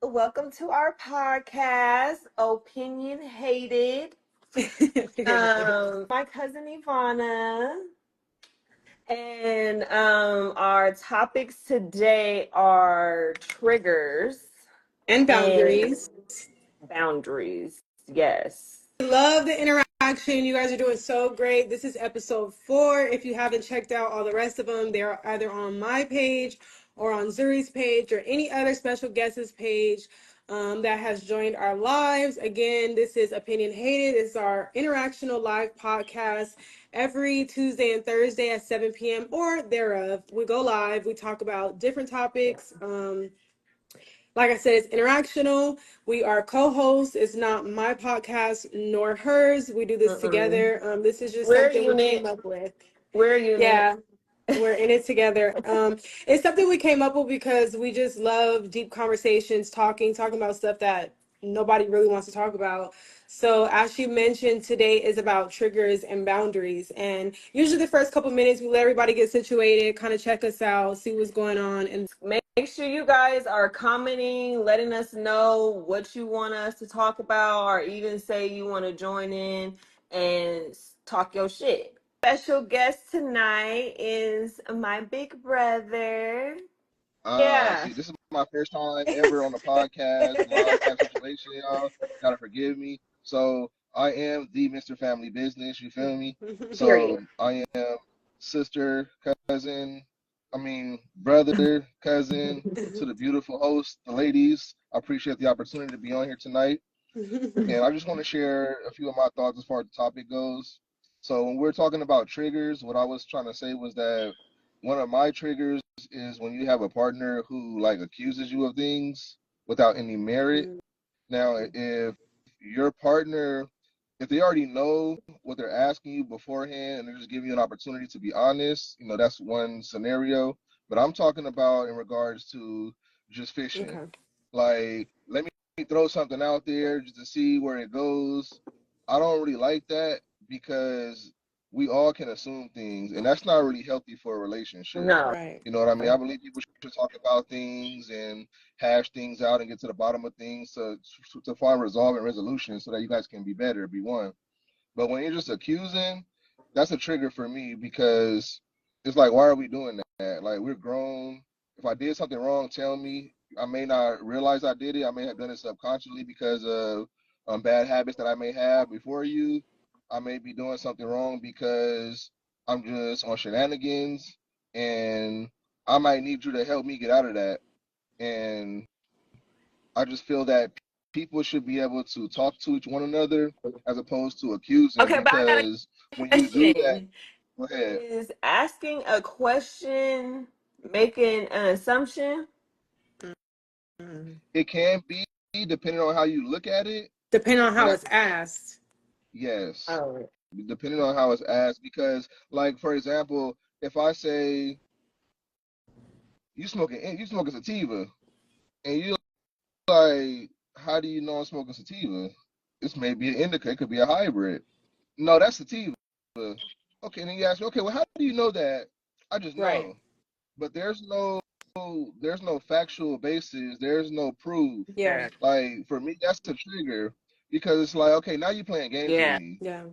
Welcome to our podcast, OpinionHATED. My cousin Ivana. And our topics today are triggers and boundaries. and boundaries. Yes. Love the interaction. You guys are doing so great. This is episode 4. If you haven't checked out all the rest of them, they're either on my page or on Zuri's page or any other special guest's page that has joined our lives. Again, this is Opinion Hated. It's our interactional live podcast every Tuesday and Thursday at 7 p.m. or thereof. We go live. We talk about different topics. Like I said, it's interactional. We are co-hosts. It's not my podcast nor hers. We do this together. This is just something we came up with. We're a unit. Yeah, we're in it together. It's something we came up with because we just love deep conversations, talking about stuff that nobody really wants to talk about. So as you mentioned, today is about triggers and boundaries. And usually the first couple minutes, we let everybody get situated, kind of check us out, see what's going on. And make sure you guys are commenting, letting us know what you want us to talk about, or even say you want to join in and talk your shit. Special guest tonight is my big brother. See, this is my first time ever on the podcast, live type situation, y'all. Gotta forgive me. So I am the Mr. Family Business, you feel me? So I am sister, cousin, brother, cousin to the beautiful host, the ladies. I appreciate the opportunity to be on here tonight. And I just want to share a few of my thoughts as far as the topic goes. So when we're talking about triggers, what I was trying to say was that one of my triggers is when you have a partner who like accuses you of things without any merit. Now, if your partner, if they already know what they're asking you beforehand and they're just giving you an opportunity to be honest, that's one scenario. But I'm talking about in regards to just fishing. Okay. Like, let me throw something out there just to see where it goes. I don't really like that because we all can assume things, and that's not really healthy for a relationship. No. Right. You know what I mean? I believe people should talk about things and hash things out and get to the bottom of things to find resolve and resolution so that you guys can be better, be one. But when you're just accusing, that's a trigger for me because it's like, why are we doing that? Like, we're grown. If I did something wrong, tell me. I may not realize I did it. I may have done it subconsciously because of bad habits that I may have before you. I may be doing something wrong because I'm just on shenanigans, and I might need you to help me get out of that. And I just feel that people should be able to talk to one another as opposed to accusing. Okay, because when you do that, go ahead. Is asking a question making an assumption? It can be, depending on how you look at it. Depending on how it's asked. Yes. Oh. Depending on how it's asked, because, like, for example, if I say you smoking sativa, and you like, how do you know I'm smoking sativa? This may be an indica, it could be a hybrid. No, that's sativa. Okay, and then you ask me, okay, well, how do you know that? I just know. Right. But there's no factual basis. There's no proof. Yeah. Like, for me, that's the trigger. Because it's like, okay, now you're playing games with me. Yeah.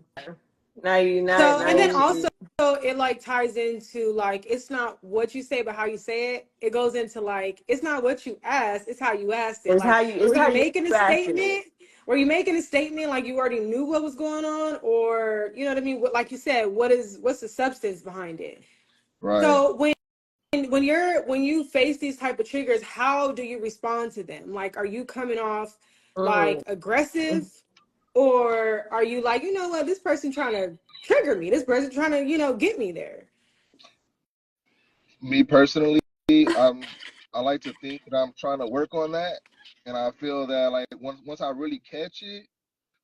Now you know. So, and then also it like ties into like, it's not what you say, but how you say it. It goes into like, it's not what you ask, it's how you asked it. It's like, how you, it's were how you you making a statement? Were you making a statement like you already knew what was going on, or you know what I mean? Like you said, what's the substance behind it? Right. So when you face these type of triggers, how do you respond to them? Like, are you coming off like aggressive, or are you like, you know what, this person trying to trigger me, this person trying to get me there? Me personally, I like to think that I'm trying to work on that, and I feel that like once I really catch it,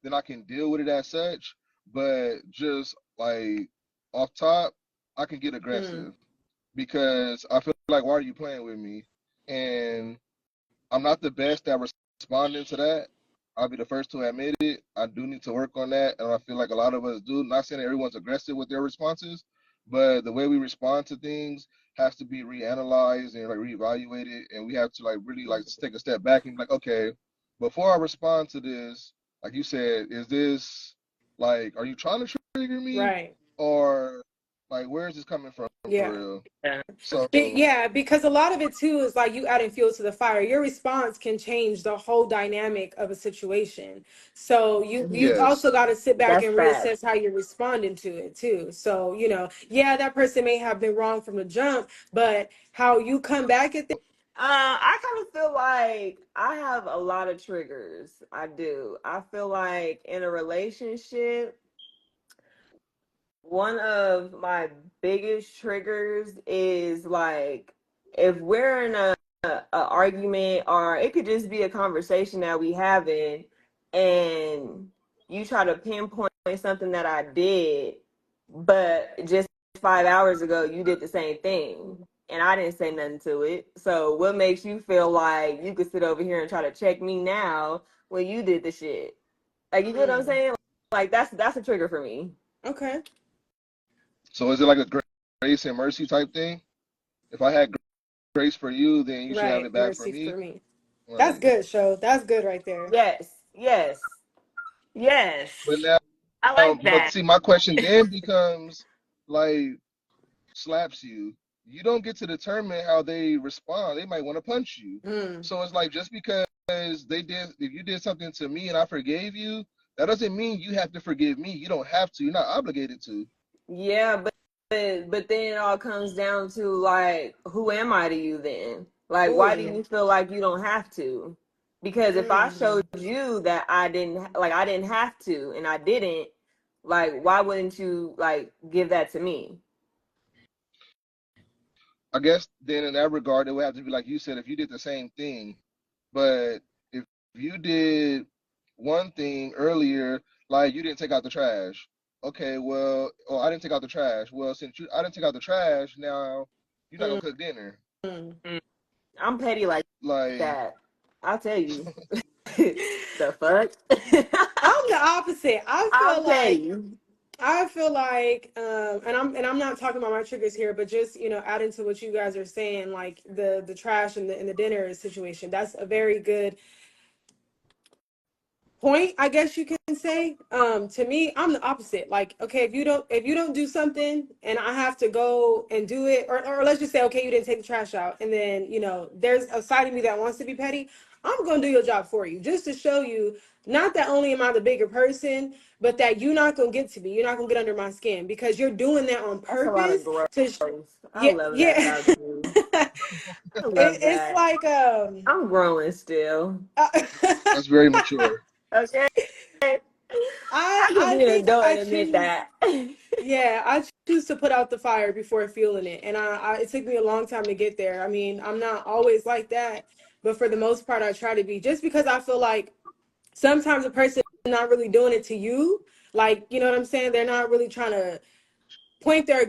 then I can deal with it as such. But just like off top, I can get aggressive because I feel like, why are you playing with me? And I'm not the best at responding to that. I'll be the first to admit it. I do need to work on that, and I feel like a lot of us do. Not saying that everyone's aggressive with their responses, but the way we respond to things has to be reanalyzed and like reevaluated, and we have to like really like take a step back and be like, okay, before I respond to this, like you said, is this like, are you trying to trigger me, Right. or like where is this coming from Yeah. for real? Yeah. So Yeah, because a lot of it too is like you adding fuel to the fire. Your response can change the whole dynamic of a situation. So you yes, also got to sit back That's and facts. reassess how you're responding to it too. So, yeah, that person may have been wrong from the jump, but how you come back at them. I kind of feel like I have a lot of triggers. I do. I feel like in a relationship, one of my biggest triggers is like if we're in a argument, or it could just be a conversation that we having, and you try to pinpoint something that I did, but just 5 hours ago you did the same thing and I didn't say nothing to it. So what makes you feel like you could sit over here and try to check me now when you did the shit? Like, you get what I'm saying? Like, that's a trigger for me. Okay. so is it like a grace and mercy type thing? If I had grace for you, then you should have Right. it back for Mercy me. for me. That's Like, good, show. That's good right there. Yes, yes, yes. but now, I like but that. see, my question then becomes like, slaps you, you don't get to determine how they respond. They might want to punch you. Mm. So it's like, just because if you did something to me and I forgave you, that doesn't mean you have to forgive me. You don't have to. You're not obligated to. Yeah, but then it all comes down to like, who am I to you then? Like, why do Ooh. you feel like you don't have to? Because if I showed Mm. you that I didn't have to, and I didn't, like, why wouldn't you like give that to me? I guess then in that regard, it would have to be like you said, if you did the same thing. But if you did one thing earlier, like you didn't take out the trash. Okay, well, oh, I didn't take out the trash. Well, since I didn't take out the trash, now you're not gonna Mm. cook dinner. Mm. I'm petty like Like, that. I'll tell you. The fuck? I'm the opposite. I'm petty. I feel like, and I'm not talking about my triggers here, but just adding to what you guys are saying, like the trash and the dinner situation. That's a very good point, I guess you can say. To me, I'm the opposite. Like, okay, if you don't do something and I have to go and do it, or let's just say, okay, you didn't take the trash out, and then there's a side of me that wants to be petty. I'm gonna do your job for you, just to show you, not that only am I the bigger person, but that you're not gonna get to me. You're not gonna get under my skin because you're doing that on That's a lot of purpose. growth. To I yeah, love that yeah. about you. I love It's that. like I'm growing still. that's very mature. Okay. I can I be an think adult I and admit choose. that. Yeah, I choose to put out the fire before feeling it, and it took me a long time to get there. I mean, I'm not always like that, but for the most part, I try to be. Just because I feel like sometimes a person is not really doing it to you, like, you know what I'm saying? They're not really trying to point their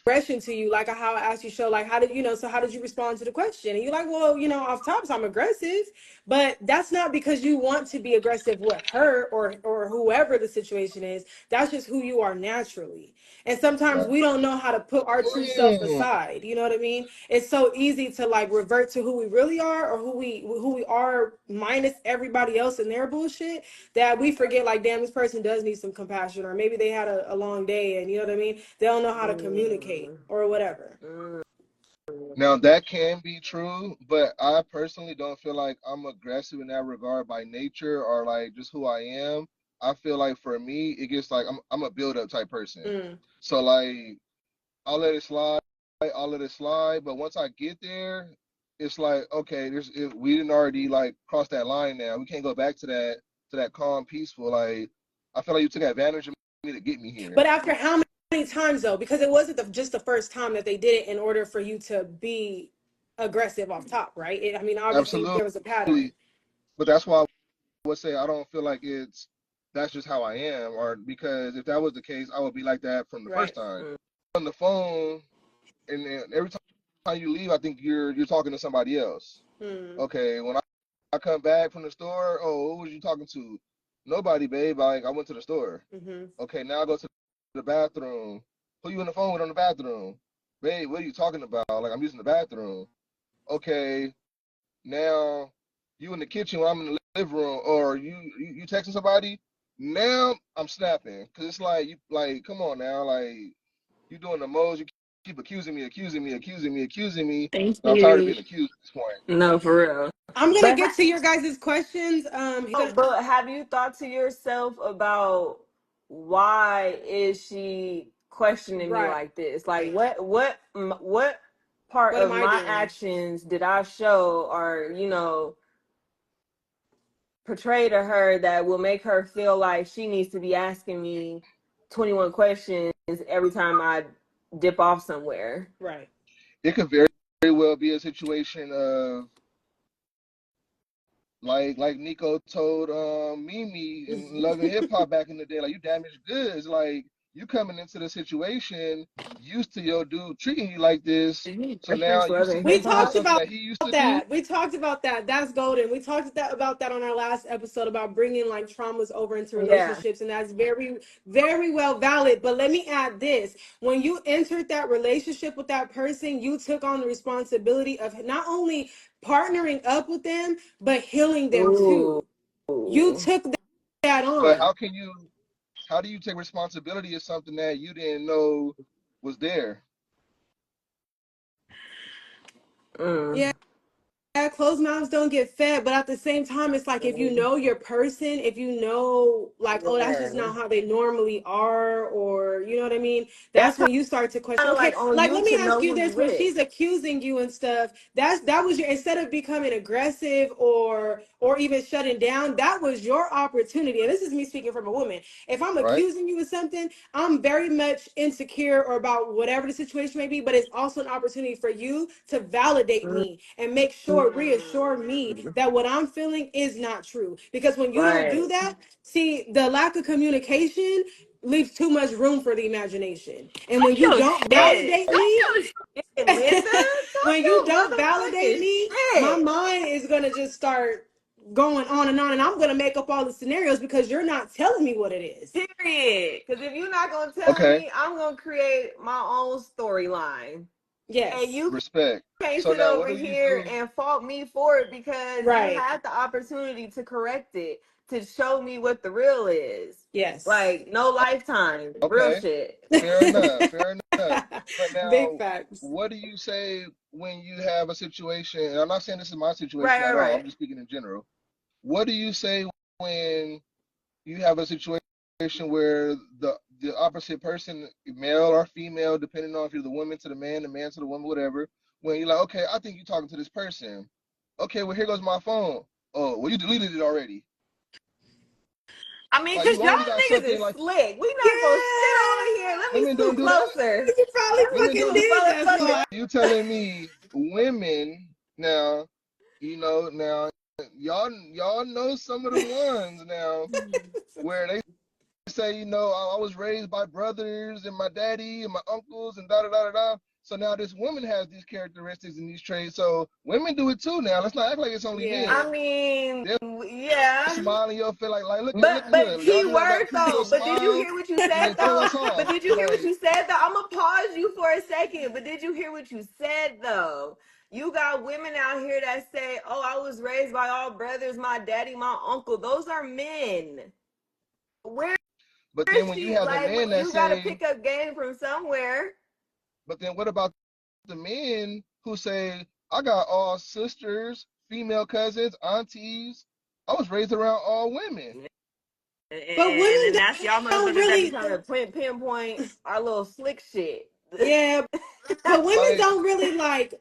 aggression to you, like how I asked you, show, like, how did you respond to the question? And you're like, well, off tops, I'm aggressive, but that's not because you want to be aggressive with her or whoever the situation is. That's just who you are naturally. And sometimes we don't know how to put our true self Mm. aside. You know what I mean? It's so easy to like revert to who we really are, or who we are minus everybody else and their bullshit, that we forget, like, damn, this person does need some compassion, or maybe they had a long day, and you know what I mean, they don't know how to communicate Mm, or whatever. mm. Now that can be true, but I personally don't feel like I'm aggressive in that regard by nature or like just who I am. I feel like for me, it gets like I'm a build up type person. Mm, So like I'll let it slide, I'll let it slide. But once I get there, it's like, okay, we didn't already like cross that line now. We can't go back to that calm, peaceful. Like I feel like you took advantage of me to get me here. but after how many times though? Because it wasn't just the first time that they did it in order for you to be aggressive off top, right? I mean, obviously there was a pattern. Absolutely. But that's why I would say I don't feel like that's just how I am, or because if that was the case, I would be like that from the first Right. time. On the phone, and then every time you leave, I think you're talking to somebody else. Mm, Okay, when I come back from the store, oh, who was you talking to? Nobody, babe. Like I went to the store. mm-hmm. Okay, now I go to the bathroom. Who you on the phone with on the bathroom? babe, what are you talking about? Like, I'm using the bathroom. Okay, now you in the kitchen when I'm in the living room, or you texting somebody. Now I'm snapping because it's like you like, come on now, like you doing the most. You keep accusing me, accusing me, accusing me, accusing me. Thank And I'm tired of you. being accused at this point. No, for real. I'm gonna But get to your guys' questions. but have you thought to yourself about why is she questioning me Right. like this? Like what part What am of I my doing? actions did I show or portray to her that will make her feel like she needs to be asking me 21 questions every time I dip off somewhere? Right. It could very well be a situation of like Nico told Mimi in Love and Hip Hop back in the day, like you damaged goods. Like you coming into the situation used to your dude treating you like this. So now Reference you Love see and We Hip him doing Hop. talked something about that he used to do. that. We talked about that. That's golden. We talked about that on our last episode about bringing like traumas over into Yeah. relationships, and that's very, very well valid. But let me add this: when you entered that relationship with that person, you took on the responsibility of not only partnering up with them but healing them Ooh. too. You took that But on. how do you take responsibility of something that you didn't know was there? Mm. Yeah. Yeah, closed mouths don't get fed, but at the same time, it's like if you know your person, if you know, like, oh, that's just Yeah. not how they normally are, or you know what I mean? That's That's when you start to question, kind of okay, like on like you let me to ask know you who you this: when with. she's accusing you and stuff, that was your, instead of becoming aggressive or even shutting down, that was your opportunity. And this is me speaking from a woman. If I'm Right? accusing you of something, I'm very much insecure or about whatever the situation may be, but it's also an opportunity for you to validate me and make sure, reassure me Mm. that what I'm feeling is not true. Because when you don't Right. do that, see, the lack of communication leaves too much room for the imagination. And when you Yo, don't shit. validate me, Yo, shit, Linda. Talk when you your don't validate motherfucking me, my shit. mind is gonna just start going on, and I'm gonna make up all the scenarios because you're not telling me what it is. Period. Because if you're not gonna tell Okay, me, I'm gonna create my own storyline. And Yes. you respect. can't So sit now what over do you here do? and fault me for it because you Right. had the opportunity to correct it, to show me what the real is. Yes. Like, no lifetime. Real Okay, shit. fair enough, fair enough. But Big now, facts. what do you say when you have a situation? And I'm not saying this is my situation Right, at right, all. I'm right. just speaking in general. What do you say when you have a situation where the opposite person, male or female, depending on if you're the woman to the man to the woman, whatever, when you're like, okay, I think you're talking to this person. Okay, well, here goes my phone. Oh, well, you deleted it already. I mean, Like, because you y'all already got niggas something is like, slick. We not gonna sit Yeah. over here. Let me women don't scoot do that. closer. You probably Let me Women fucking don't do. scoot did. That's motherfucking. why. You telling me women now, now y'all know some of the ones now where they say, I was raised by brothers and my daddy and my uncles and da da da da da. So now this woman has these characteristics and these traits. So women do it too now. Let's not act like it's only Yeah. men. I mean, They'll yeah. smile in your face like look But y'all key do that word pretty little though. But did you smile hear what you and said then throw though? us But off. did you hear what Like, you said though? I'm gonna pause you for a second. But did you hear what you said though? You got women out here that say, "Oh, I was raised by all brothers, my daddy, my uncle." Those are men. Where but then is when you she? have the Like, men that you got to say, pick up game from somewhere. but then what about the men who say, I got all sisters, female cousins, aunties. I was raised around all women. But And women then that's y'all don't motherfuckers that be really. trying to pinpoint our little slick shit. Yeah, but women Like, don't really like,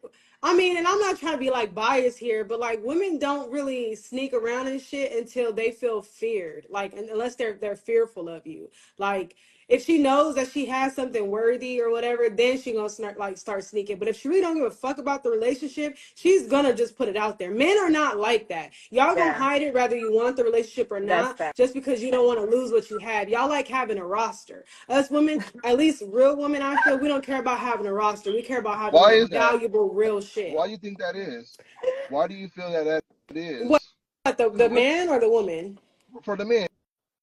I mean, and I'm not trying to be like biased here, but like women don't really sneak around and shit until they feel feared. Like unless they're fearful of you. Like if she knows that she has something worthy or whatever, then she gonna start sneaking. But if she really don't give a fuck about the relationship, she's gonna just put it out there. Men are not like that. Y'all gonna Yeah, hide it whether you want the relationship or that's not, fact. just because you don't want to lose what you have. Y'all like having a roster. Us women, at least real women, I feel we don't care about having a roster. We care about having why like is that? valuable, real shit. Why do you think that is? Why do you feel that What, is? the Because what's man or the woman? for the men?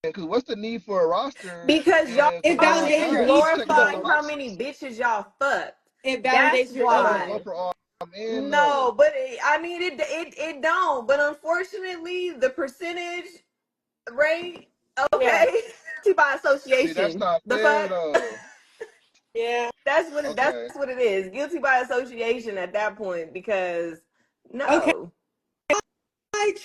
Because what's the need for a roster Because y'all if It we're not validates men your guys? ego. We checking off the glorifying how boxes. many bitches y'all fucked. it That's validates your That don't ego. go why. for all men No, though. but I mean it don't. But unfortunately, the percentage rate, Yeah. okay, guilty by See, that's association. not The fair fuck. though. Yeah. That's Okay. what it is. Guilty by association at that point because Okay. no.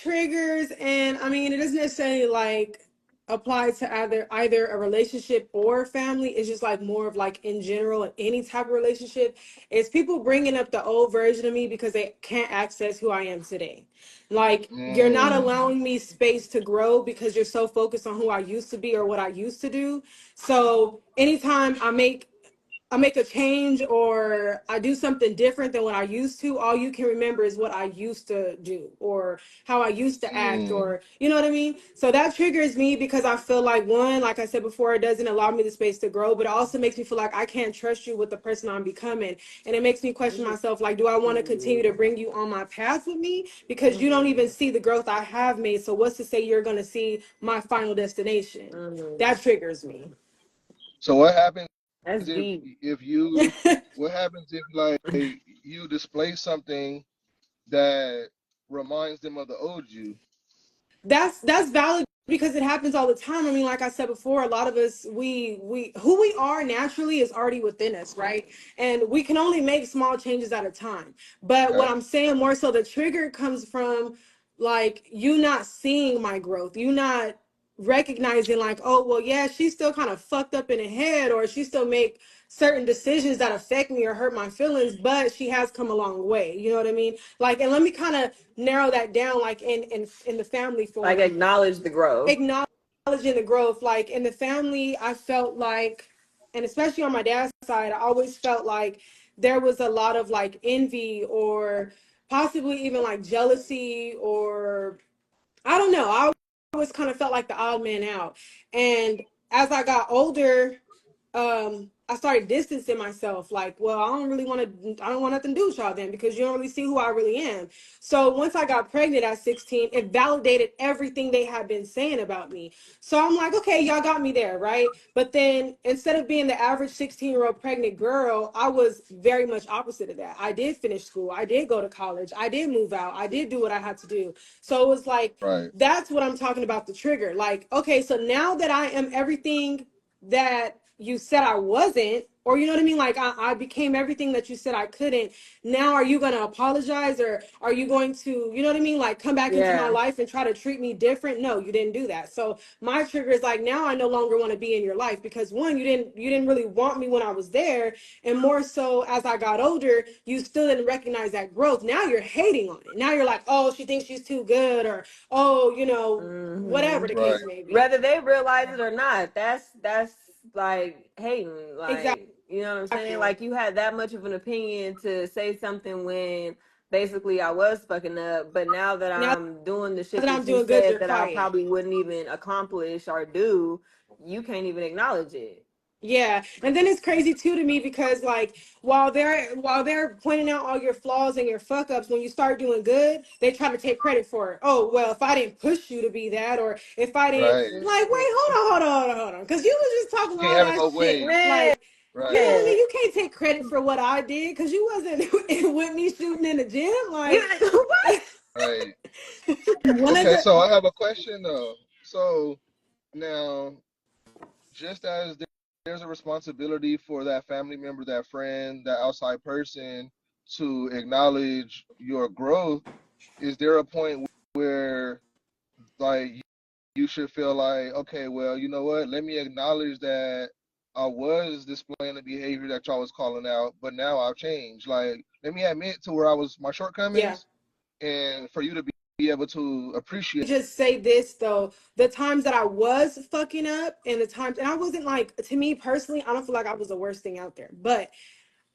Triggers, and I mean, it doesn't necessarily like apply to either a relationship or family. It's just like more of like in general in any type of relationship. It's people bringing up the old version of me because they can't access who I am today. Like, you're not Mm, allowing me space to grow because you're so focused on who I used to be or what I used to do. So anytime I make a change or I do something different than what I used to, all you can remember is what I used to do or how I used to act, mm. or you know what I mean? So that triggers me because I feel like, one, like I said before, it doesn't allow me the space to grow, but it also makes me feel like I can't trust you with the person I'm becoming. And it makes me question myself, like, do I want to continue to bring you on my path with me? Because you don't even see the growth I have made. So what's to say you're going to see my final destination? That triggers me. So what happens That's if deep. you what happens if like you display something that reminds them of the old you? That's valid because it happens all the time. I mean, like I said before, a lot of us, we who we are naturally is already within us, right? And we can only make small changes at a time. But what Okay. I'm saying more so, the trigger comes from like you not seeing my growth, you not recognizing like, oh well, yeah, she's still kind of fucked up in the head, or she still make certain decisions that affect me or hurt my feelings, but she has come a long way. You know what I mean? Like, and let me kind of narrow that down, like in the family Like form, acknowledge the growth. acknowledging the growth. Like in the family, I felt like, and especially on my dad's side, I always felt like there was a lot of like envy or possibly even like jealousy, or I don't know. I always kind of felt like the odd man out. And as I got older, I started distancing myself. Like, well, I don't want nothing to do with y'all then because you don't really see who I really am. So once I got pregnant at 16, it validated everything they had been saying about me. So I'm like, okay, y'all got me there, right? But then instead of being the average 16-year-old pregnant girl, I was very much opposite of that. I did finish school. I did go to college. I did move out. I did do what I had to do. So it was like, Right. that's what I'm talking about, the trigger. Like, okay, so now that I am everything that you said I wasn't, or you know what I mean? Like I became everything that you said I couldn't. Now are you gonna apologize, or are you going to, you know what I mean? Like come back into my Yeah. life and try to treat me different? No, you didn't do that. So my trigger is like, now I no longer want to be in your life because one, you didn't really want me when I was there. And more so as I got older, you still didn't recognize that growth. Now you're hating on it. Now you're like, oh, she thinks she's too good, or oh, whatever the Right. case may be. Whether they realize it or not, that's like hating. Exactly. Like, you know what I'm saying? Like you had that much of an opinion to say something when basically I was fucking up, but now that Now I'm doing the shit that I'm that you doing good, said you're that I quiet. probably wouldn't even accomplish or do, you can't even acknowledge it. Yeah. And then it's crazy too to me because like while they're pointing out all your flaws and your fuck ups, when you start doing good, they try to take credit for it. Oh, well, if I didn't push you to be that, or if I didn't, Right. like, wait, hold on. Cause you was just talking Can't all have it that both shit. ways. Man, Like, you know what I Right. mean? You can't take credit for what I did because you wasn't with me shooting in the gym. you Like what? Right. one of Okay, the so I have a question though. So now, just as there's a responsibility for that family member, that friend, that outside person to acknowledge your growth, is there a point where like you should feel like, okay, well, you know what? Let me acknowledge that I was displaying the behavior that y'all was calling out, but now I've changed. Like, let me admit to where I was my yeah. shortcomings, and for you to be able to appreciate. Just say this though, the times that I was fucking up and the times, and I wasn't like, to me personally, I don't feel like I was the worst thing out there, but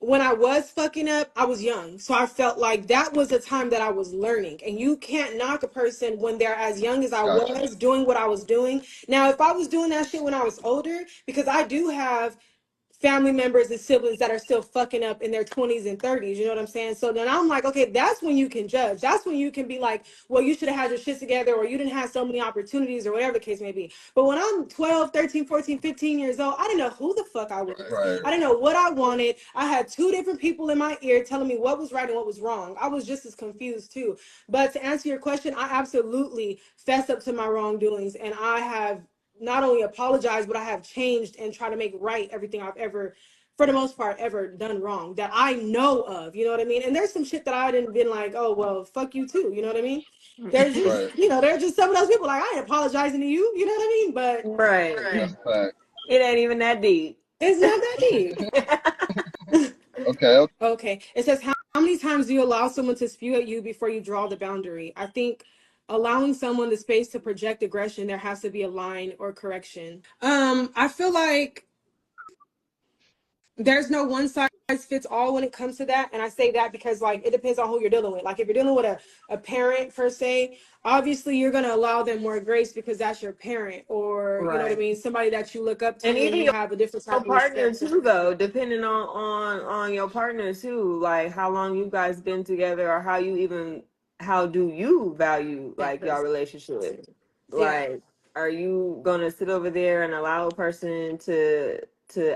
when I was fucking up, I was young. So I felt like that was a time that I was learning. And you can't knock a person when they're as young as I Gotcha. was doing what I was doing. Now, if I was doing that shit when I was older, because I do have family members and siblings that are still fucking up in their 20s and 30s. You know what I'm saying? So then I'm like, okay, that's when you can judge. That's when you can be like, well, you should have had your shit together, or you didn't have so many opportunities, or whatever the case may be. But when I'm 12, 13, 14, 15 years old, I didn't know who the fuck I was. Right. I didn't know what I wanted. I had two different people in my ear telling me what was right and what was wrong. I was just as confused too. But to answer your question, I absolutely fess up to my wrongdoings, and I have not only apologized, but I have changed and try to make right everything I've ever, for the most part, ever done wrong that I know of. You know what I mean? And there's some shit that I didn't been like, oh well, fuck you too. You know what I mean? There's just, Right. you know, there's just some of those people like, I ain't apologizing to you. You know what I mean? But Right. That's a fact. It ain't even that deep. it's not that deep. Okay. Okay. It says, how many times do you allow someone to spew at you before you draw the boundary? I think allowing someone the space to project aggression, there has to be a line or correction. I feel like there's no one size fits all when it comes to that. And I say that because, like, it depends on who you're dealing with. Like, if you're dealing with a parent per se, obviously you're going to allow them more grace because that's your parent, or, you know what I Right. mean? Somebody that you look up to And and even you have a different your type of partner respect too, for. though, depending on your partner too, like how long you guys been together, or how do you value That like your person. relationship? Yeah. Like, are you gonna sit over there and allow a person to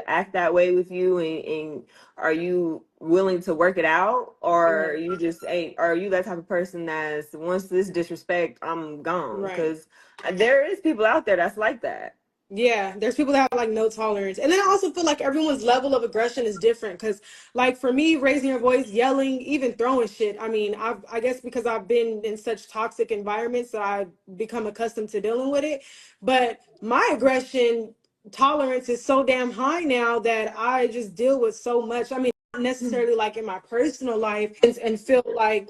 act that way with you, and are you willing to work it out, or Right. you just ain't? Are you that type of person that's, once this disrespect, I'm gone? Right. Because there is people out there that's like that. Yeah, there's people that have like no tolerance. And then I also feel like everyone's level of aggression is different. Cause like for me, raising your voice, yelling, even throwing shit. I mean, I guess because I've been in such toxic environments that I've become accustomed to dealing with it. But my aggression tolerance is so damn high now that I just deal with so much. I mean, not necessarily like in my personal life, and feel like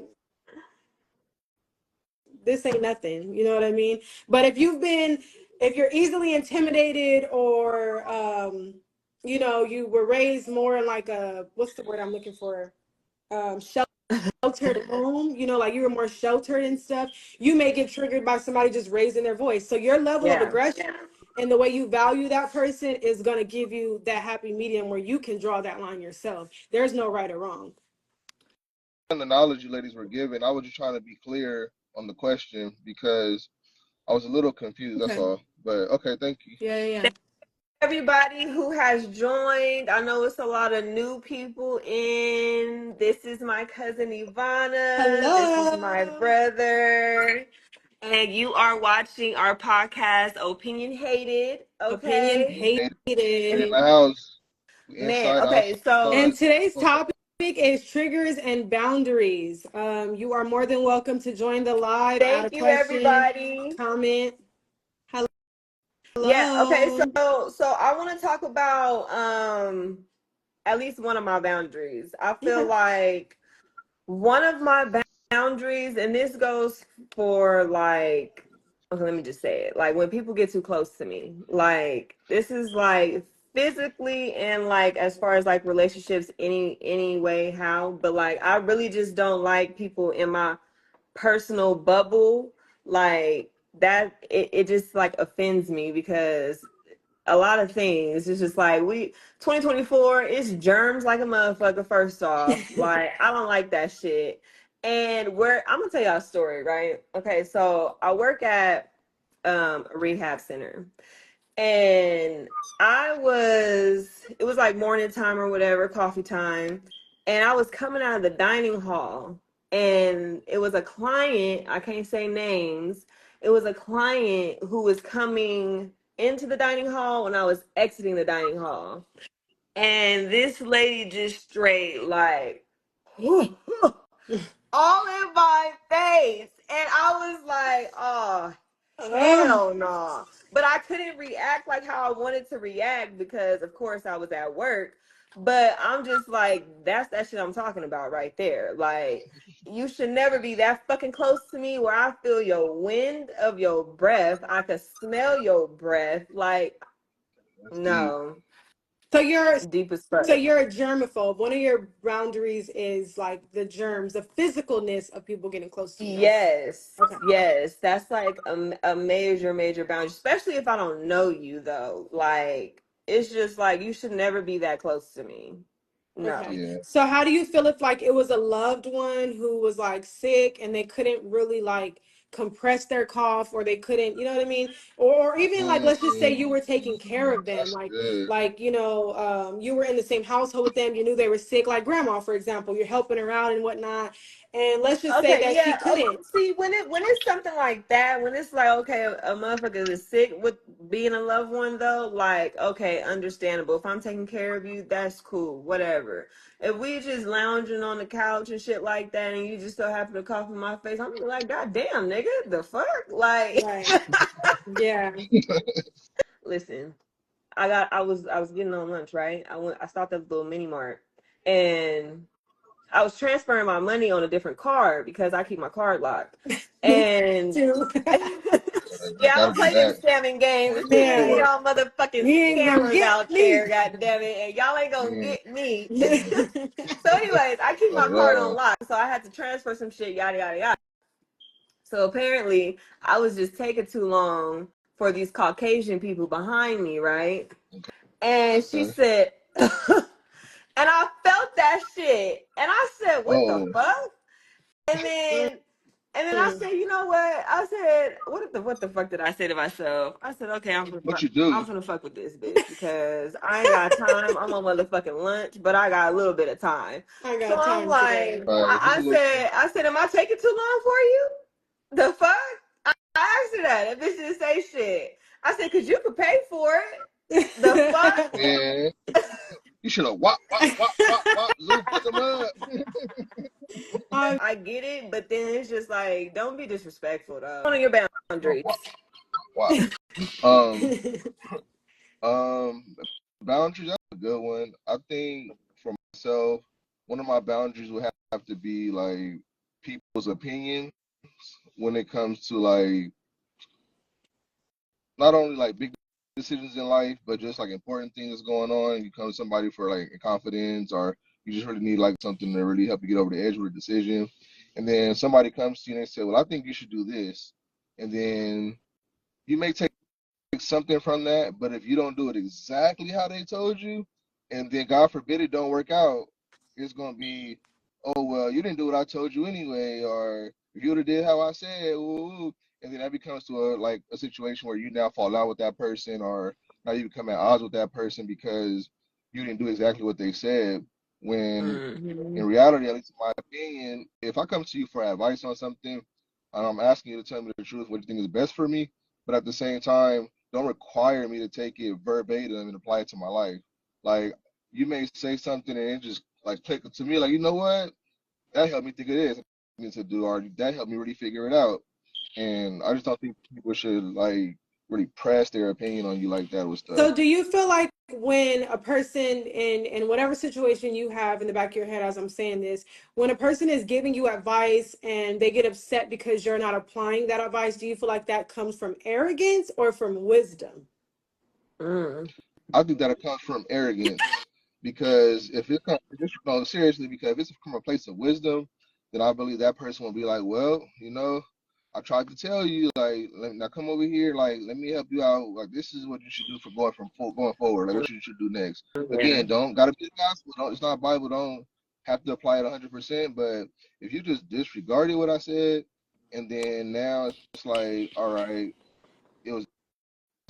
this ain't nothing. You know what I mean? But if you're easily intimidated, or you know, you were raised more in like a, what's the word I'm looking for? Sheltered home, you know, like you were more sheltered and stuff, you may get triggered by somebody just raising their voice. So your level of Yeah. aggression and the way you value that person is going to give you that happy medium where you can draw that line yourself. There's no right or wrong. And the knowledge you ladies were given, I was just trying to be clear on the question because I was a little confused. That's Okay. all. But okay, thank you. Yeah. Everybody who has joined, I know it's a lot of new people in. This is my cousin Ivana. This is my Hello. brother. And you are watching our podcast, Opinion Hated. Opinion Okay. We in hated. the house. We Man, inside, okay, so And outside. today's topic is triggers and boundaries. You are more than welcome to join the live, add a thank you, question, everybody. comment. Yeah, okay, Hello. so I want to talk about at least one of my boundaries. I feel Okay. like one of my boundaries, and this goes for like, okay, let me just say it. Like when people get too close to me, like this is like physically and like as far as like relationships, any way how, but like I really just don't like people in my personal bubble, like that. It just like offends me because a lot of things. It's just like 2024, it's germs like a motherfucker, first off. Like, I don't like that shit. And I'm gonna tell y'all a story, right? Okay, so I work at a rehab center. And it was like morning time or whatever, coffee time. And I was coming out of the dining hall, and it was a client, I can't say names. It was a client who was coming into the dining hall when I was exiting the dining hall. And this lady just straight like all in my face. And I was like, oh, Oh, hell no. But I couldn't react like how I wanted to react because, of course, I was at work. But I'm just like, that's that shit I'm talking about right there. Like, you should never be that fucking close to me where I feel your wind of your breath. I could smell your breath. Like, That's deep. no, so you're deep as fuck. so you're a germaphobe. One of your boundaries is like the germs, the physicalness of people getting close to you. Yes, Okay. yes, that's like a major, major boundary, especially if I don't know you though. Like, it's just like you should never be that close to me. No. Okay. Yeah. So how do you feel if like it was a loved one who was like sick and they couldn't really like compress their cough, or they couldn't, you know what I mean? Or even like, let's just say you were taking care of them, That's good. like, you know, you were in the same household with them, you knew they were sick, like grandma, for example, you're helping her out and whatnot. And let's just say Okay, that she yeah. Okay. couldn't. See, when it's something like that, when it's like, okay, a motherfucker is sick with being a loved one, though, like, okay, understandable. If I'm taking care of you, that's cool, whatever. If we just lounging on the couch and shit like that, and you just so happen to cough in my face, I'm like, God damn, nigga, the fuck, like. Right. Yeah. Listen, I was getting on lunch, right? I stopped at the little mini mart, and I was transferring my money on a different card because I keep my card locked. Me And too. You yeah, I gotta don't do play them that. scamming games. Pay There's too it many of Man, forward. y'all motherfucking you ain't gonna scammers get out there, me. god damn it. And y'all ain't gonna Mm, get me. So anyways, I keep not my at card on all. lock. So I had to transfer some shit, yada yada yada. So apparently I was just taking too long for these Caucasian people behind me, right? And she Okay. said, and I felt that shit. And I said, what the Oh, fuck? And then I Mm. said, you know what? I said, what the fuck did I say to myself? I said, okay, what you do? I'm gonna fuck with this bitch because I ain't got time. I'm on motherfucking lunch, but I got a little bit of time. I So got I'm time today. like, Just a little time. I said, am I taking too long for you? The fuck? I asked her that. That bitch didn't say shit. I said, cause you could pay for it. The fuck? Man, you should have wop, zoom in the mud. I get it, but then it's just like, don't be disrespectful though. One of your Wop, boundaries. wop, wop. Um, boundaries. That's a good one. I think for myself, one of my boundaries would have to be like people's opinions when it comes to like not only like big decisions in life, but just like important things going on. You come to somebody for like a confidence, or you just really need like something to really help you get over the edge with a decision. And then somebody comes to you and they say, well, I think you should do this. And then you may take something from that, but if you don't do it exactly how they told you, and then God forbid it don't work out, it's gonna be, oh well, you didn't do what I told you anyway, or if you would have did how I said, ooh, and then that becomes to a like a situation where you now fall out with that person, or now you become at odds with that person because you didn't do exactly what they said. When Mm-hmm. in reality, at least in my opinion, if I come to you for advice on something, and I'm asking you to tell me the truth, what you think is best for me, but at the same time, don't require me to take it verbatim and apply it to my life. Like you may say something and it just like click to me, like you know what, that helped me think it is need to do, or that helped me really figure it out. And I just don't think people should like really press their opinion on you like that with stuff. So do you feel like when a person in whatever situation you have in the back of your head as I'm saying this, when a person is giving you advice and they get upset because you're not applying that advice, do you feel like that comes from arrogance or from wisdom? Mm. I think that it comes from arrogance because if it comes, if it's, no, seriously, because if it's from a place of wisdom, then I believe that person will be like, well, you know, I tried to tell you, like, now come over here, like, let me help you out. Like, this is what you should do for going forward. Like, what you should do next. Yeah. Again, don't gotta be the gospel. Don't, it's not Bible. Don't have to apply it 100%. But if you just disregarded what I said, and then now it's like, all right, it was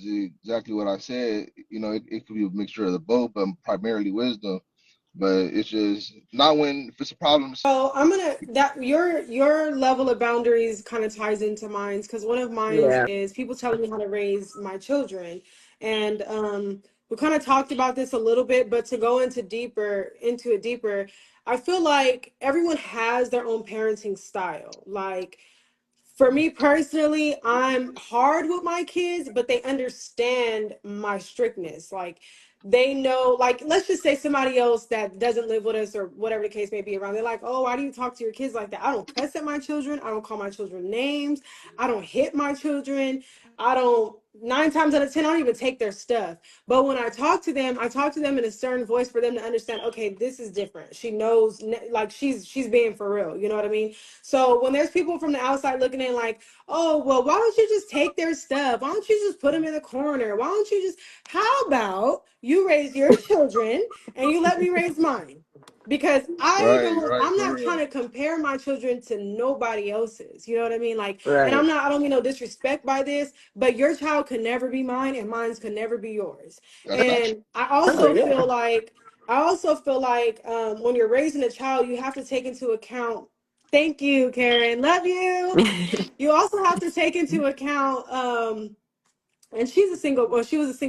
exactly what I said. You know, it could be a mixture of the both, but primarily wisdom. But it's just not when if it's a problem. So I'm gonna that your level of boundaries kind of ties into mine's, because one of mine's Yeah. is people telling me how to raise my children, and we kind of talked about this a little bit, but to go into it deeper, I feel like everyone has their own parenting style. Like for me personally, I'm hard with my kids, but they understand my strictness. Like they know, like let's just say somebody else that doesn't live with us or whatever the case may be around. They're like, "Oh, why do you talk to your kids like that?" I don't cuss at my children. I don't call my children names. I don't hit my children. I don't 9 times out of 10, I don't even take their stuff. But when I talk to them in a stern voice for them to understand, okay, this is different. She knows, like, she's being for real. You know what I mean? So when there's people from the outside looking in like, oh, well, why don't you just take their stuff? Why don't you just put them in the corner? Why don't you just, how about you raise your children and you let me raise mine? Because Right, I'm for not trying real. to compare my children to nobody else's. You know what I mean? Like, and Right. I don't mean no disrespect by this, but your child could never be mine and mine's could never be yours. That's facts. And I Oh also yeah. feel like, when you're raising a child, you have to take into account, thank you, Karen, love you. You also have to take into account, and she was a single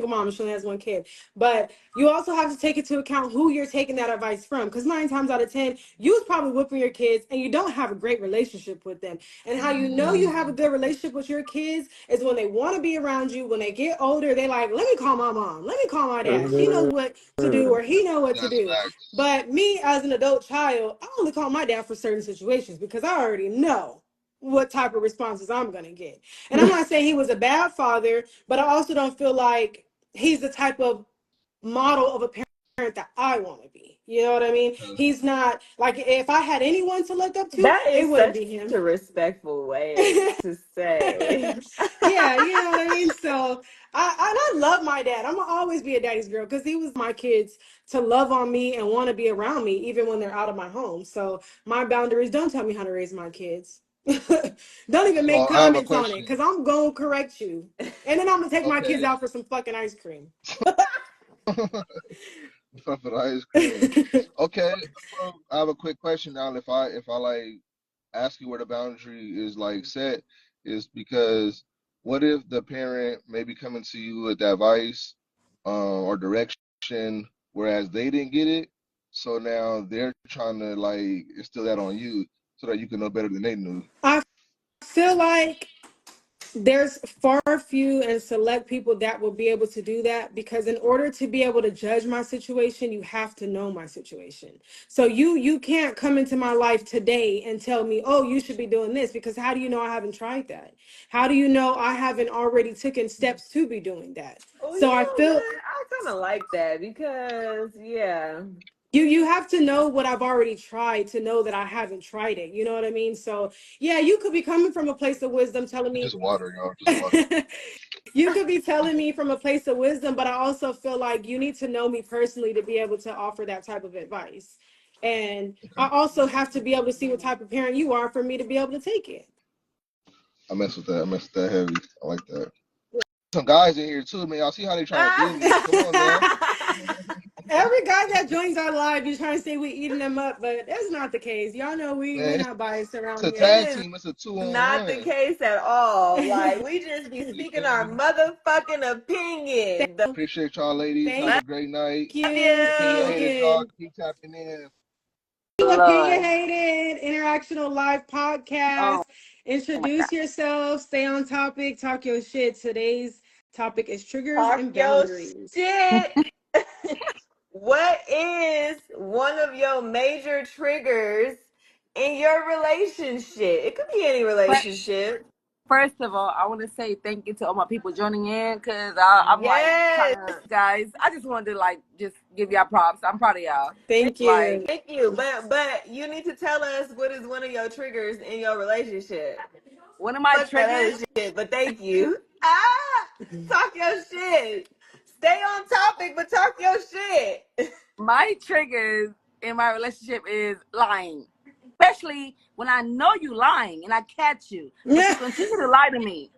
mom and she only has one kid, but you also have to take into account who you're taking that advice from, because 9 times out of 10 you was probably whipping your kids and you don't have a great relationship with them. And how you know you have a good relationship with your kids is when they want to be around you. When they get older, they like, let me call my mom, let me call my dad, she knows what to do, or he know what to That's do. facts. But me as an adult child, I only call my dad for certain situations because I already know what type of responses I'm going to get. And I'm not saying he was a bad father, but I also don't feel like he's the type of model of a parent that I want to be. You know what I mean? He's not like, if I had anyone to look up to, That it is wouldn't such be him. a respectful way to say. Yeah, you know what I mean? So I love my dad. I'm gonna always be a daddy's girl because he was my kids to love on me and want to be around me even when they're out of my home. So my boundaries, don't tell me how to raise my kids. Don't even So make I have a comments on it question. because I'm gonna correct you. And then I'm gonna take my kids Okay. out for some fucking ice cream. For the ice cream. Okay. So I have a quick question now. If I like ask you where the boundary is like set, is because what if the parent may be coming to you with advice or direction, whereas they didn't get it, so now they're trying to like instill that on you so that you can know better than they knew. I feel like there's far few and select people that will be able to do that, because in order to be able to judge my situation, you have to know my situation. So you can't come into my life today and tell me, oh, you should be doing this, because how do you know I haven't tried that? How do you know I haven't already taken steps to be doing that? Oh, you So I know feel what? I kind of like that because, yeah. you have to know what I've already tried to know that I haven't tried it. You know what I mean? So yeah, you could be coming from a place of wisdom telling me. Just water, y'all. Just water. You could be telling me from a place of wisdom, but I also feel like you need to know me personally to be able to offer that type of advice. And Okay. I also have to be able to see what type of parent you are for me to be able to take it. I mess with that. I mess with that heavy. I like that. Some guys in here too, man. Y'all see how they trying to do me? Come on now. Every guy that joins our live, you're trying to say we eating them up, but that's not the case. Y'all know we Man, not biased it's around a here. It tag is team. It's a two on not the one. case at all. Like, we just be You speaking feel our me? motherfucking opinion. Appreciate y'all, ladies. Have Thank a great night. you. Thank you Love Opinionhated, y'all. again. Keep tapping in. you. Opinionhated Interactional Live Podcast. Introduce yourself, stay on topic, talk your shit. Today's topic is triggers Talk and your boundaries. shit. What is one of your major triggers in your relationship? It could be any relationship. First of all, I want to say thank you to all my people joining in because I'm like Yes. kind of guys. I just wanted to like just give y'all props. I'm proud of y'all. Thank Like you. Thank you. But you need to tell us what is one of your triggers in your relationship. one of my Fuck that triggers, other shit, but thank you. Talk your shit. Stay on topic, but talk your shit. my triggers in my relationship is lying, especially when I know you lying and I catch you, but you continue to lie to me.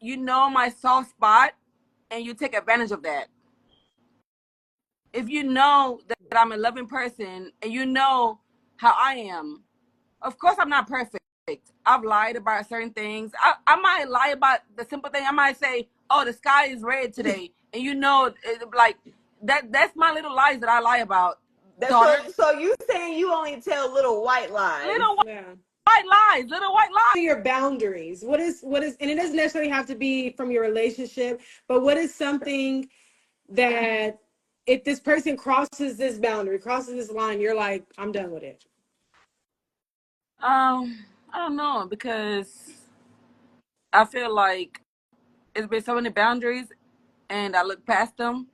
You know my soft spot, and you take advantage of that. If you know that I'm a loving person and you know how I am, of course I'm not perfect. I've lied about certain things. I might lie about the simple thing. I might say, "Oh, the sky is red today," and you know, like that's my little lies that I lie about, That's daughter. so you saying you only tell little white lies. Little Yeah. white lies, little white lies. Your boundaries. What is, and it doesn't necessarily have to be from your relationship, but what is something that if this person crosses this boundary, crosses this line, you're like, I'm done with it. I don't know because I feel like it's been so many boundaries, and I look past them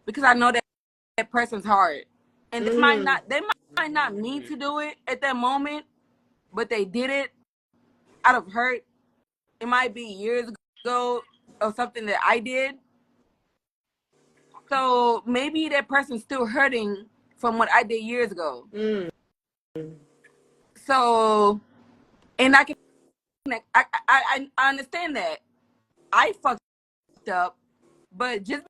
because I know that person's heart, and they might not mean to do it at that moment, but they did it out of hurt. It might be years ago or something that I did. So maybe that person's still hurting from what I did years ago. So, and I understand that I fucked up, but just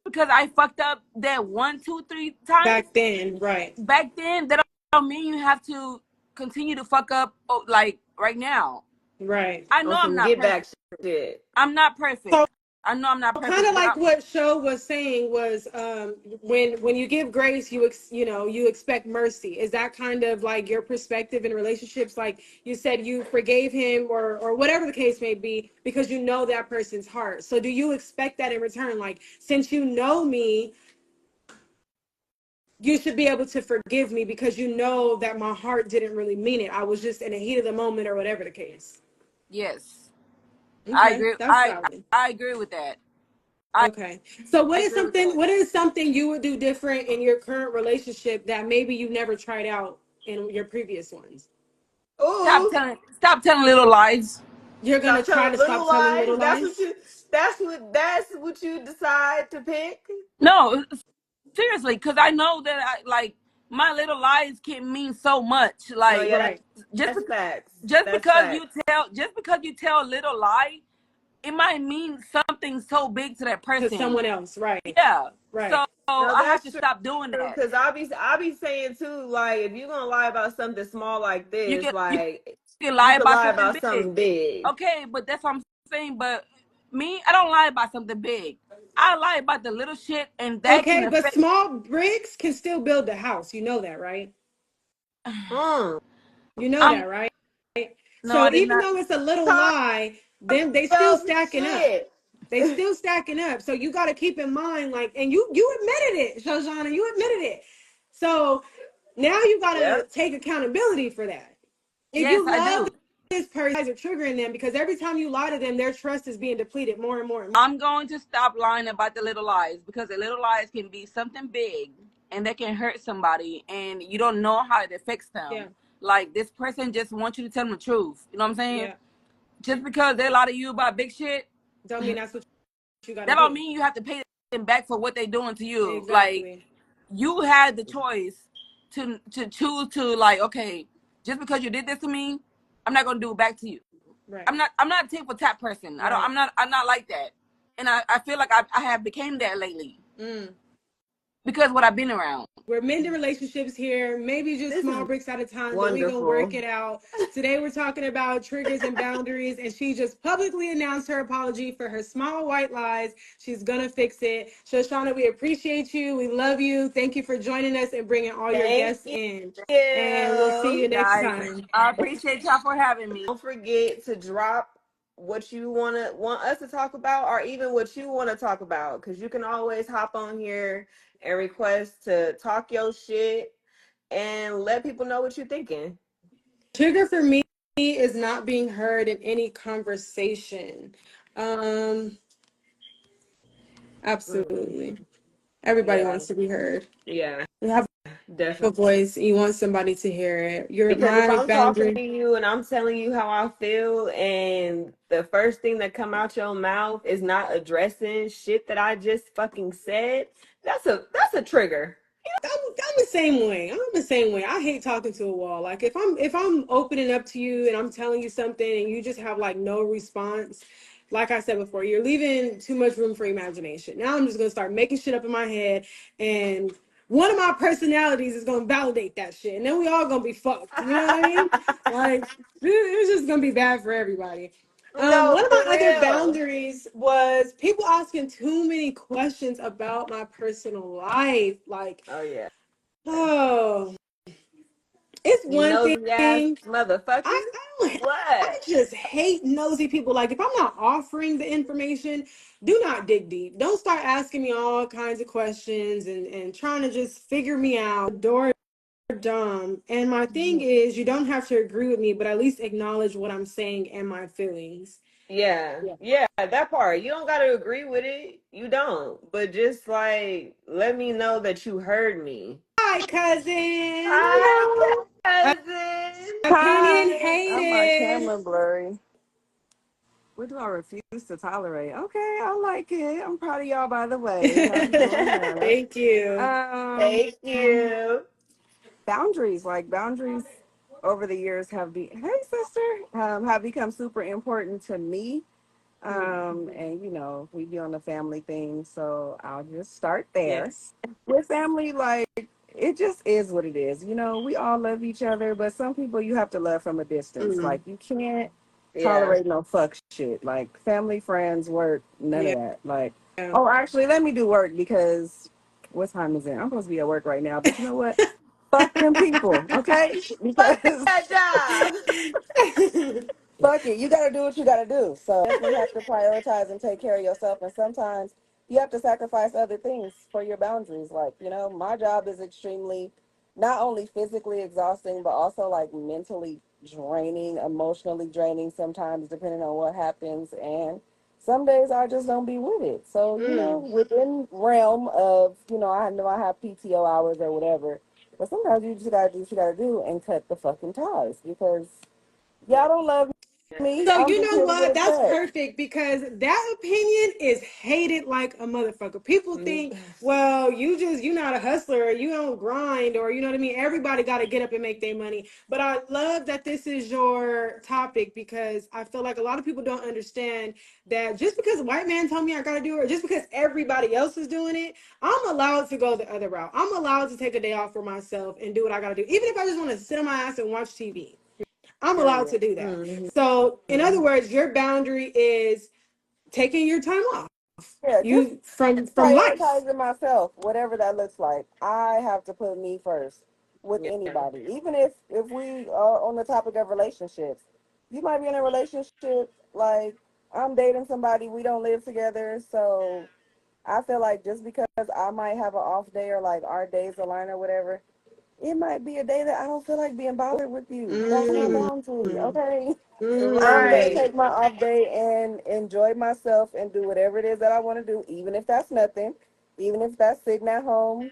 because I fucked up that 1, 2, 3 times back then, right? that don't mean you have to continue to fuck up like right now. Right. I know I'm not get perfect. back shit. I'm not perfect. So I know I'm not kind perfect. of like what Show was saying was when you give grace, you expect mercy. Is that kind of like your perspective in relationships? Like you said, you forgave him or whatever the case may be because you know that person's heart. So do you expect that in return? Like, since you know me, you should be able to forgive me because you know that my heart didn't really mean it. I was just in the heat of the moment or whatever the case. Yes, I Okay, agree. that's valid. I agree with that. Okay. So I agree with that. what is something you would do different in your current relationship that maybe you never tried out in your previous ones? Ooh, Stop telling little lies. You're gonna stop try telling to little stop telling lies. little lies? That's what you decide to pick. No, seriously, because I know that my little lies can mean so much. No, Like yeah, Right. that's facts. just That's because facts. you tell a little lie, it might mean something so big to that To person. someone else, right. Yeah. Right. So No, I have that's to true. stop doing that. Because I be saying too, like if you're gonna lie about something small like You this, can like lie you could about lie something about big. something big. Okay, but that's what I'm saying. But me, I don't lie about something big. I lie about the little shit, and that can Okay, but affect. small bricks can still build the house. You know that, right? Mm. You know Um, that, right? no, I So did even not. though it's a little Talk lie, then they still your stacking up. shit. They still stacking up. So you got to keep in mind, like, and you admitted it, Shoshana, you admitted it. So now you got to Yep. take accountability for that. If Yes, you I love do. this person, you guys are triggering them because every time you lie to them, their trust is being depleted more and more and more. I'm going to stop lying about the little lies because the little lies can be something big and that can hurt somebody, and you don't know how it affects Yeah, them. Like this person just wants you to tell them the truth. You know what I'm saying? yeah. Just because they lie to you about big shit, Don't mean that's what you got to that don't do. mean you have to pay them back for what they're doing to you. Like Exactly. you had the choice to choose to, like, okay, just because you did this to me, I'm not gonna do it back to you. Right, I'm not a tit for tat person. right. I'm not like that. And I feel like I have became that lately Mm. because what I've been around. We're mending relationships here, maybe just This small is bricks at a time, but we gonna work wonderful. it out. Today we're talking about triggers and boundaries, and she just publicly announced her apology for her small white lies. She's gonna fix it. Shoshana, we appreciate you. We love you. Thank you for joining us and bringing all your Thank guests in. And we'll see you. you next Guys, time. I appreciate y'all for having me. Don't forget to drop what you want us to talk about or even what you want to talk about because you can always hop on here and request to talk your shit and let people know what you're thinking. Trigger for me is not being heard in any conversation. Um, Mm, absolutely. Everybody yeah, wants to be heard. yeah, We have a definitely. voice. You want somebody to hear it. Your Because if my I'm talking boundary. to you and I'm telling you how I feel, and the first thing that come out your mouth is not addressing shit that I just fucking said, that's a trigger. I'm the same way. I'm the same way. I hate talking to a wall. Like if I'm opening up to you and I'm telling you something and you just have like no response, like I said before, you're leaving too much room for imagination. Now I'm just gonna start making shit up in my head, and one of my personalities is gonna validate that shit, and then we all gonna be fucked. You know what I mean? Like it's just gonna be bad for everybody. No, One of for my other real. boundaries was people asking too many questions about my personal life. Like, Oh yeah. oh, it's You one nosy ass thing. motherfucker. I don't. I What? just hate nosy people. Like, if I'm not offering the information, do not dig deep. Don't start asking me all kinds of questions and trying to just figure me out. Door dumb. And my thing is, you don't have to agree with me, but at least acknowledge what I'm saying and my feelings. Yeah, yeah, that part. You don't got to agree with it. You don't. But just like, let me know that you heard me. Hi, cousin. Hi, Hello. cousin. Opinion Hi. Oh, my hated. camera blurry. What do I refuse to tolerate? Okay, I like it. I'm proud of y'all, by the way. Y'all be doing that. Thank you. Thank you. Boundaries, like boundaries over the years hey sister, have become super important to me. And we be on the family thing, so I'll just start there. Yes. With family, like it just is what it is. We all love each other, but some people you have to love from a distance. Mm. Like you can't Yeah. tolerate no fuck shit. Like family, friends, work, none of Yeah. that. Like, oh, actually, let me do work because what time is it? I'm supposed to be at work right now, but you know what? Fuck them people, okay? Fuck Because that job. fuck it, you gotta do what you gotta do. So definitely have to prioritize and take care of yourself. And sometimes you have to sacrifice other things for your boundaries. Like, my job is extremely not only physically exhausting, but also like mentally draining, emotionally draining sometimes, depending on what happens. And some days I just don't be with it. So, within realm of, I know I have PTO hours or whatever. But sometimes you just gotta do what you gotta do and cut the fucking ties because y'all don't love me. So I'm you just know here to get what? a That's check. perfect because that opinion is hated like a motherfucker. People think, well, you're not a hustler, you don't grind, or you know what I mean? Everybody got to get up and make their money. But I love that this is your topic because I feel like a lot of people don't understand that just because a white man told me I got to do it, or just because everybody else is doing it, I'm allowed to go the other route. I'm allowed to take a day off for myself and do what I got to do. Even if I just want to sit on my ass and watch TV. I'm allowed to do that. Mhm. So, in other words, your boundary is taking your time off. Yeah, just You from life. prioritizing myself, whatever that looks like. I have to put me first with Yeah. anybody, even if we are on the topic of relationships. You might be in a relationship like I'm dating somebody, we don't live together, so I feel like just because I might have an off day or like our days align or whatever, it might be a day that I don't feel like being bothered with you. That's my Mm, boundary, okay? I'm gonna Right. take my off day and enjoy myself and do whatever it is that I want to do, even if that's nothing, even if that's sitting at home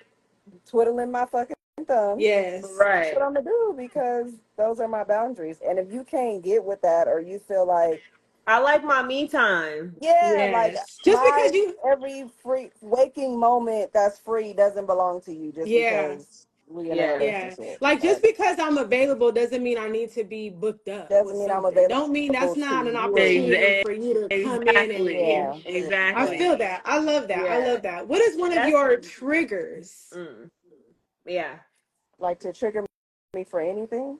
twiddling my fucking thumbs. yes. That's what Right. I'm gonna do because those are my boundaries. And if you can't get with that, or you feel like, I like my me time. yeah, like Yes. Just my because you every free waking moment that's free doesn't belong to you just yeah. because we in a Yeah. Yeah. relationship. Like just Like because I'm available doesn't mean I need to be booked up doesn't with mean I'm something. Don't mean that's available to not an you. opportunity for you to come in and Exactly. Yeah, I yeah. feel Exactly. that. I love that. I Yeah. love that. What is one of That's your triggers? mm, yeah. Like to trigger me for anything.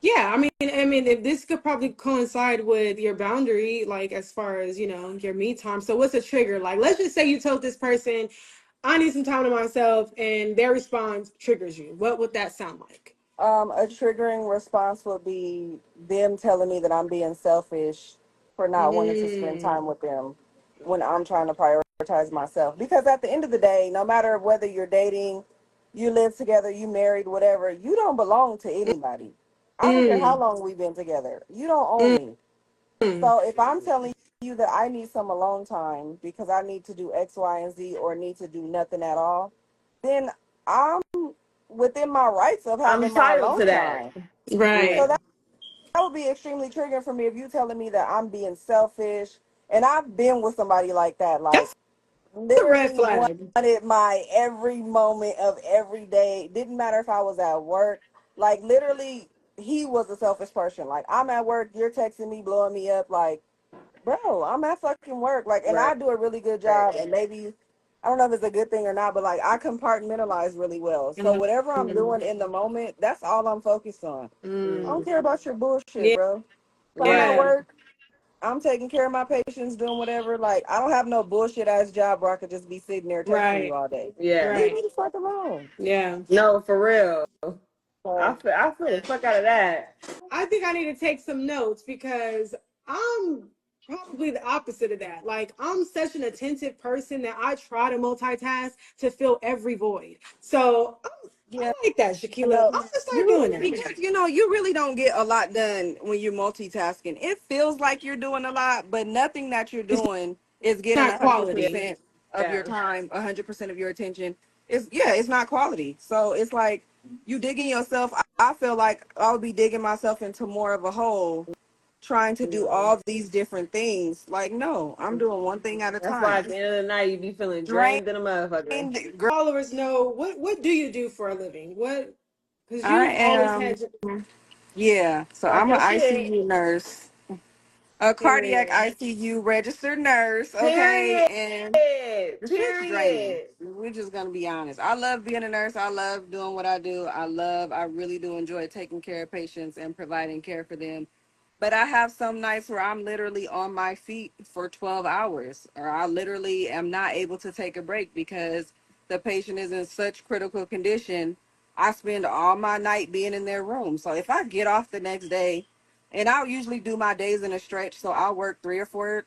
Yeah, I mean, if this could probably coincide with your boundary, like as far as your me time. So, what's a trigger? Like, let's just say you told this person, "I need some time to myself," and their response triggers you. What would that sound like? A triggering response would be them telling me that I'm being selfish for not wanting to spend Mm, time with them when I'm trying to prioritize myself. Because at the end of the day, no matter whether you're dating, you live together, you married, whatever, you don't belong to anybody. I don't care how mm, long we've been together. You don't own mm, me. mm. So if I'm telling you that I need some alone time because I need to do X, Y, and Z or need to do nothing at all, then I'm within my rights of I'm having my entitled to alone that. time. Yeah. So Right. that would be extremely triggering for me if you telling me that I'm being selfish. And I've been with somebody like that, like That's a red literally flag. wanted my every moment of every day. Didn't matter if I was at work. Like literally, he was a selfish person. Like I'm at work, you're texting me, blowing me up. Like, bro, I'm at fucking work. Like, and Right. I do a really good Right. job. And maybe I don't know if it's a good thing or not, but like I compartmentalize really well. So Mm, whatever I'm doing in the moment, that's all I'm focused on. I mm. don't care about your bullshit, Yeah. bro. If I'm at Right. Yeah. work, I'm taking care of my patients, doing whatever. Like, I don't have no bullshit ass job where I could just be sitting there texting you Right. all day. Yeah. Leave Right. me the fuck alone. Yeah. No, for real. So, I feel the fuck out of that. I think I need to take some notes because I'm probably the opposite of that. Like I'm such an attentive person that I try to multitask to fill every void. So I Yeah. like that, Shaquila. I'm No, gonna start you doing that. because you really don't get a lot done when you're multitasking. It feels like you're doing a lot, but nothing that you're It's doing is getting not a hundred Yeah. quality. percent of your Yeah. time, 100% of your attention. It's not quality. So it's like you digging yourself. I feel like I'll be digging myself into more of a hole, trying to do all these different things. Like, no, I'm doing one thing at a That's why time. at the end of the night you be feeling Drained, drained in a motherfucker. Followers know what do you do for a living? What because I you've always am. had Yeah, so Talk I'm an your shit. ICU nurse, a cardiac period. ICU registered nurse, okay? Period. And the shit's draining. Period. We're just gonna be honest. I love being a nurse. I love doing what I do. I really do enjoy taking care of patients and providing care for them. But I have some nights where I'm literally on my feet for 12 hours, or I literally am not able to take a break because the patient is in such critical condition. I spend all my night being in their room. So if I get off the next day, and I'll usually do my days in a stretch, so I'll work 3 or 4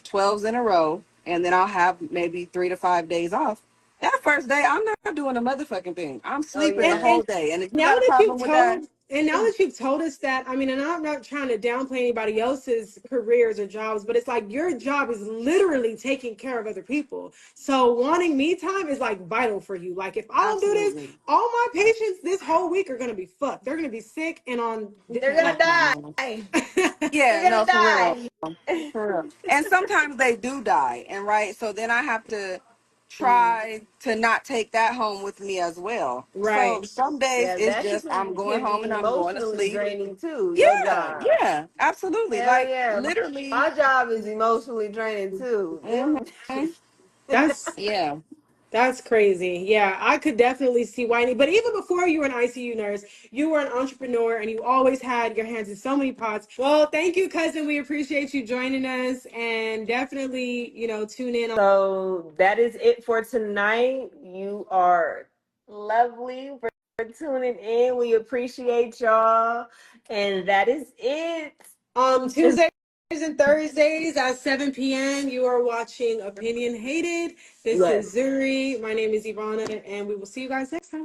12s in a row, and then I'll have maybe 3 to 5 days off. That first day, I'm not doing a motherfucking thing. I'm Oh sleeping the yeah. whole And day. And if you now got a that problem you've with that, told and now that you've told us that, I mean, and I'm not trying to downplay anybody else's careers or jobs, but it's like your job is literally taking care of other people. So wanting me time is like vital for you. Like if I don't do this, absolutely. all my patients this whole week are gonna be fucked. They're gonna be sick and on They're different gonna Oh my die. mama. They're Yeah, no, gonna for real. die. For real. And sometimes they do die. And right, so then I have to try to not take that home with me as well. So right. some days Yeah, it's that shit just I'm going can home be and I'm going to emotionally sleep. draining too, your Yeah, job. yeah, absolutely. Hell Like yeah. literally. My job is emotionally draining too. Mhm. That's Yeah. That's crazy. Yeah, I could definitely see why. But even before you were an ICU nurse, you were an entrepreneur and you always had your hands in so many pots. Well, thank you, cousin. We appreciate you joining us and definitely, tune in. So that is it for tonight. You are lovely for tuning in. We appreciate y'all. And that is it. Tuesdays and Thursdays at 7 p.m. You are watching Opinion Hated. This Yes. is Zuri. My name is Ivana, and we will see you guys next time.